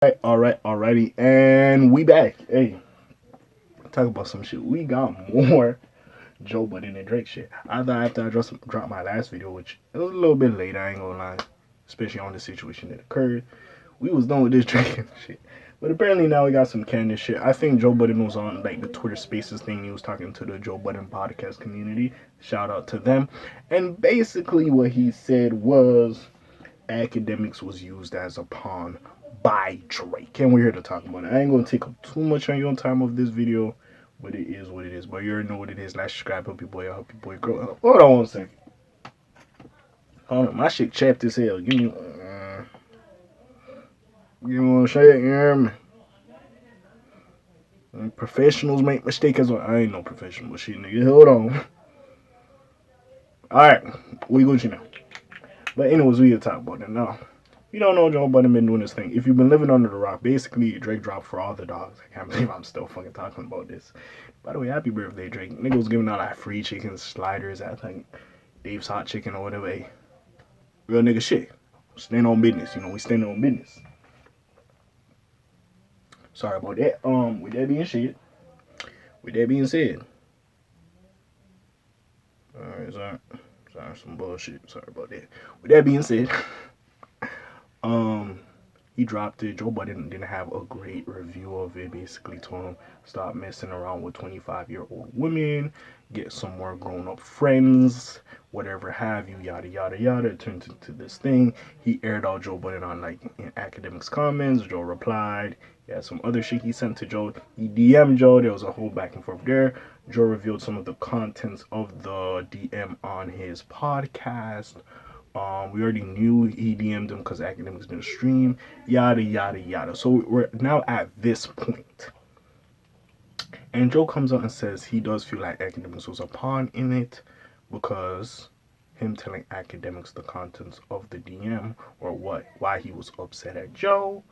Alrighty, and we back. Hey, talk about some shit. We got more Joe Budden and Drake shit. I thought after I just dropped my last video, which it was a little bit late, I ain't gonna lie, especially on the situation that occurred. We was done with this Drake and shit. But apparently now we got some candid shit. I think Joe Budden was on like the Twitter Spaces thing. He was talking to the Joe Budden podcast community. Shout out to them. And basically what he said was Akademiks was used as a pawn by Drake. And we're here to talk about it. I ain't gonna take up too much on your time of this video, but it is what it is. But you already know what it is. Like, subscribe, help your boy out, help your boy grow. Hold on one second. Hold on, my shit chapped as hell. Give me one shit, you hear me? Professionals make mistakes as well. I ain't no professional shit, nigga. Hold on. Alright, we Gucci now. But anyways, we gonna talk about it now. You don't know Joe Budden been doing this thing. If you've been living under the rock, basically Drake dropped For All the Dogs. I can't believe I'm still fucking talking about this. By the way, happy birthday, Drake. Nigga was giving out like free chicken sliders at like Dave's Hot Chicken or whatever. Hey, real nigga shit. Stand on business. You know, we standing on business. Sorry about that. With that being said. Alright, sorry, some bullshit. Sorry about that. With that being said. He dropped it. Joe Budden didn't have a great review of it. Basically told him stop messing around with 25-year-old women, get some more grown-up friends, whatever have you, yada yada yada. It turned into this thing. He aired out Joe Budden on like in Akademiks comments. Joe replied. He had some other shit he sent to Joe. He DM'd Joe. There was a whole back and forth there. Joe revealed some of the contents of the DM on his podcast. We already knew he DM'd him because Akademiks didn't stream, yada yada yada. So we're now at this point. And Joe comes out and says he does feel like Akademiks was a pawn in it because him telling Akademiks the contents of the DM or why he was upset at Joe.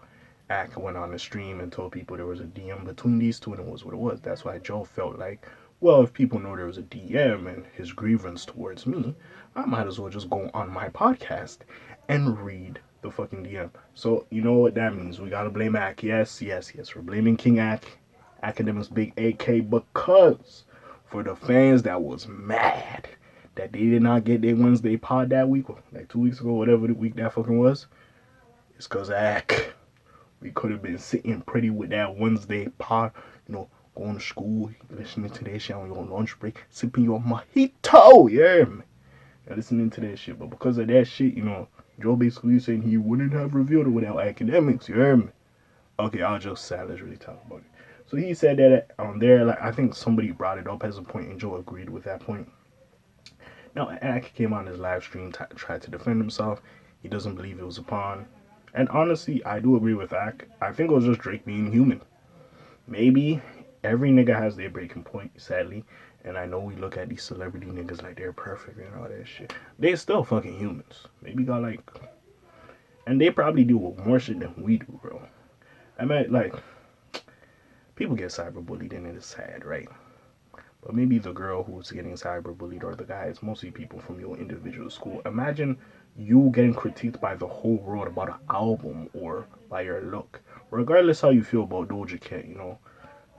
Ak went on the stream and told people there was a DM between these two and it was what it was. That's why Joe felt like, well, if people know there was a DM and his grievance towards me, I might as well just go on my podcast and read the fucking DM. So, you know what that means. We gotta blame Ak. Yes. We're blaming King Ak, Akademiks Big AK, because for the fans that was mad that they did not get their Wednesday pod that week, like 2 weeks ago, whatever the week that fucking was, it's because Ak. We could have been sitting pretty with that Wednesday pod, you know, going to school, listening to that shit on your lunch break, sipping your mojito, yeah, man. And listening to that shit. But because of that shit, you know, Joe basically saying he wouldn't have revealed it without Akademiks, you hear me? Okay, I'll just say, let's really talk about it. So he said that there, like, I think somebody brought it up as a point, and Joe agreed with that point. Now, Ak came on his live stream, tried to defend himself. He doesn't believe it was a pawn. And honestly, I do agree with Ak. I think it was just Drake being human. Maybe every nigga has their breaking point, sadly. And I know we look at these celebrity niggas like they're perfect and all that shit. They're still fucking humans. Maybe got like... And they probably do more shit than we do, bro. I mean, like... People get cyberbullied and it's sad, right? But maybe the girl who's getting cyberbullied or the guy, it's mostly people from your individual school. Imagine you getting critiqued by the whole world about an album or by your look. Regardless how you feel about Doja Cat, you know.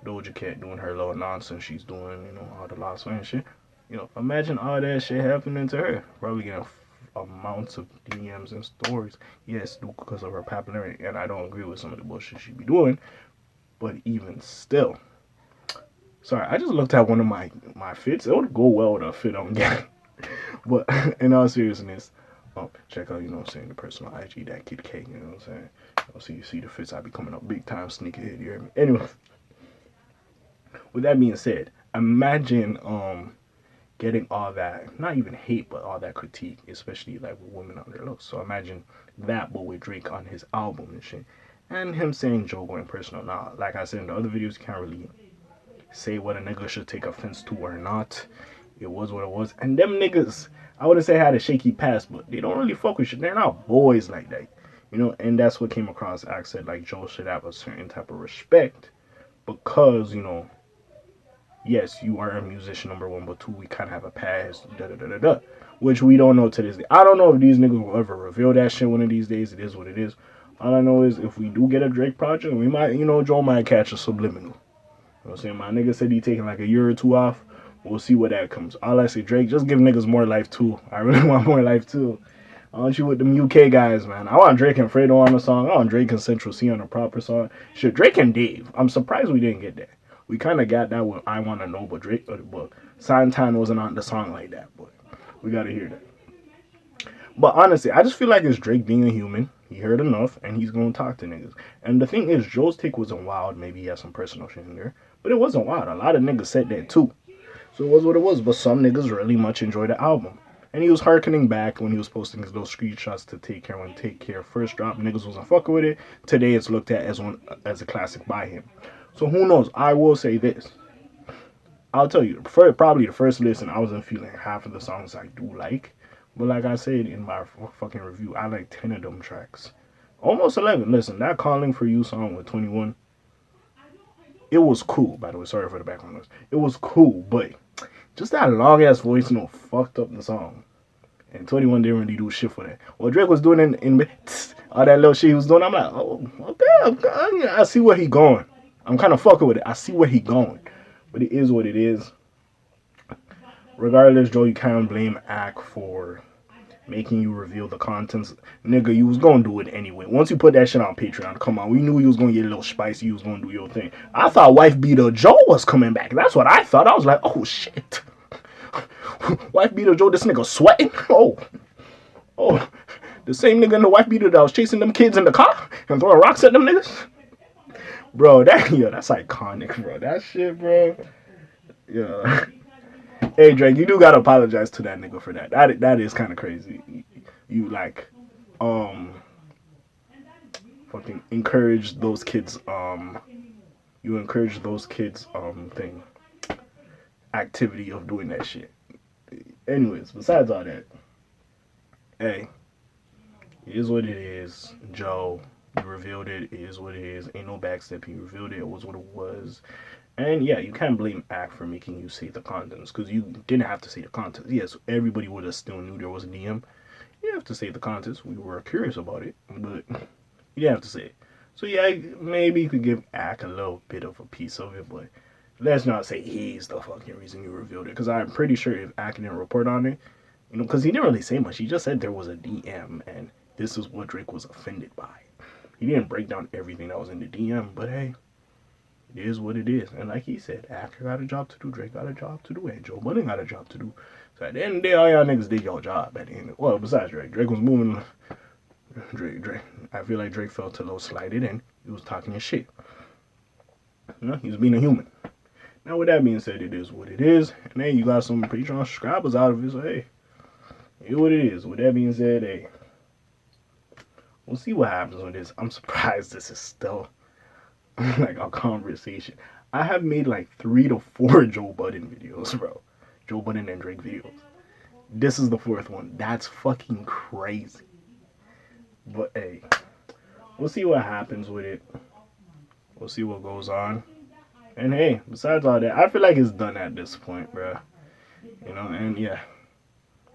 Doja Cat doing her little nonsense she's doing, you know, all the last and shit. You know, imagine all that shit happening to her. Probably getting amounts of DMs and stories. Yes, because of her popularity. And I don't agree with some of the bullshit she be doing. But even still. Sorry, I just looked at one of my fits. It would go well with a fit I'm getting. But in all seriousness, check out, you know what I'm saying, the personal IG, that Kid K, you know what I'm saying? So you see the fits, I be coming up big time sneakerhead, you hear me? Anyway, with that being said, imagine getting all that, not even hate, but all that critique, especially like with women on their looks. So imagine that, but with Drake on his album and shit. And him saying Joe going personal. Now, like I said in the other videos, you can't really say what a nigga should take offense to or not. It was what it was. And them niggas, I wouldn't say had a shaky past, but they don't really fuck with shit. They're not boys like that. You know, and that's what came across. I said, like, Joe should have a certain type of respect because, you know, yes, you are a musician, number one, but two, we kind of have a past, which we don't know to this day. I don't know if these niggas will ever reveal that shit one of these days. It is what it is. All I know is if we do get a Drake project, we might, Joe might catch a subliminal. You know what I'm saying? My nigga said he taking like a year or two off. We'll see what that comes. All I say, Drake, just give niggas more life too. I really want more life too. I want you with them UK guys, man. I want Drake and Fredo on the song. I want Drake and Central C on a proper song. Shit, Drake and Dave. I'm surprised we didn't get that. We kind of got that with I Wanna Know, but Drake, but Santan wasn't on the song like that. But we gotta hear that. But honestly, I just feel like it's Drake being a human. He heard enough, and he's gonna talk to niggas. And the thing is, Joe's take wasn't wild. Maybe he had some personal shit in there, but it wasn't wild. A lot of niggas said that too. So it was what it was. But some niggas really much enjoyed the album. And he was harkening back when he was posting his little screenshots to Take Care when Take Care first dropped. Niggas wasn't fucking with it. Today it's looked at as a classic by him. So who knows? I will say this. I'll tell you, probably the first listen, I wasn't feeling half of the songs I do like. But like I said in my fucking review, I like 10 of them tracks. Almost 11. Listen, that Calling For You song with 21, it was cool, by the way. Sorry for the background noise. It was cool, but just that long-ass voice note fucked up the song. And 21 didn't really do shit for that. What Drake was doing in all that little shit he was doing, I'm like, oh, okay, I see where he going. I'm kind of fucking with it. I see where he going. But it is what it is. Regardless, Joe, you can't blame Ak for making you reveal the contents. Nigga, you was gonna do it anyway. Once you put that shit on Patreon, come on, we knew you was gonna get a little spicy, you was gonna do your thing. I thought Wife Beater Joe was coming back. That's what I thought. I was like, oh shit. Wife Beater Joe, this nigga sweating? Oh, the same nigga in the Wife Beater that was chasing them kids in the car and throwing rocks at them niggas? Bro, that's iconic, bro. That shit, bro. Yeah. Hey, Drake, you do gotta apologize to that nigga for that. That is kind of crazy. You fucking encourage those kids, thing, activity of doing that shit. Anyways, besides all that, hey, it is what it is. Joe, you revealed it. It is what it is. Ain't no backstep. You revealed it. It was what it was. And yeah, you can't blame Ak for making you say the contents, because you didn't have to say the contents. Yes, everybody would have still knew there was a DM. You didn't have to say the contents. We were curious about it, but you didn't have to say it. So yeah, maybe you could give Ak a little bit of a piece of it, but let's not say he's the fucking reason you revealed it, because I'm pretty sure if Ak didn't report on it, because he didn't really say much. He just said there was a DM, and this is what Drake was offended by. He didn't break down everything that was in the DM, but hey, it is what it is. And like he said, Ak got a job to do, Drake got a job to do, and Joe Budden got a job to do. So at the end of the day, all y'all niggas did your job at the end. Well, besides Drake. Drake was moving. Drake. I feel like Drake felt a little slighted and he was talking his shit. He was being a human. Now, with that being said, it is what it is. And hey, you got some Patreon subscribers out of it, so hey, it is what it is. With that being said, hey, we'll see what happens with this. I'm surprised this is still like a conversation. I have made like 3 to 4 Joe Budden videos, bro. Joe Budden and Drake videos. This is the 4th one. That's fucking crazy. But hey, we'll see what happens with it. We'll see what goes on. And hey, besides all that, I feel like it's done at this point, bro. And yeah.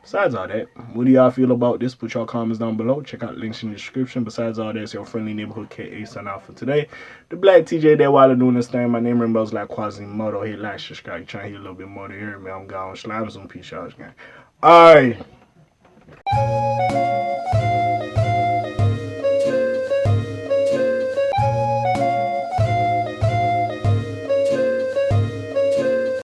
Besides all that, what do y'all feel about this? Put your comments down below. Check out links in the description. Besides all that, it's your friendly neighborhood K.A. sign out for today. The Black TJ there while I'm doing this thing. My name remembers like Quasimodo. Hit like, subscribe. You trying to hear a little bit more to hear me. I'm gone. Slime some peace, y'all. Alright.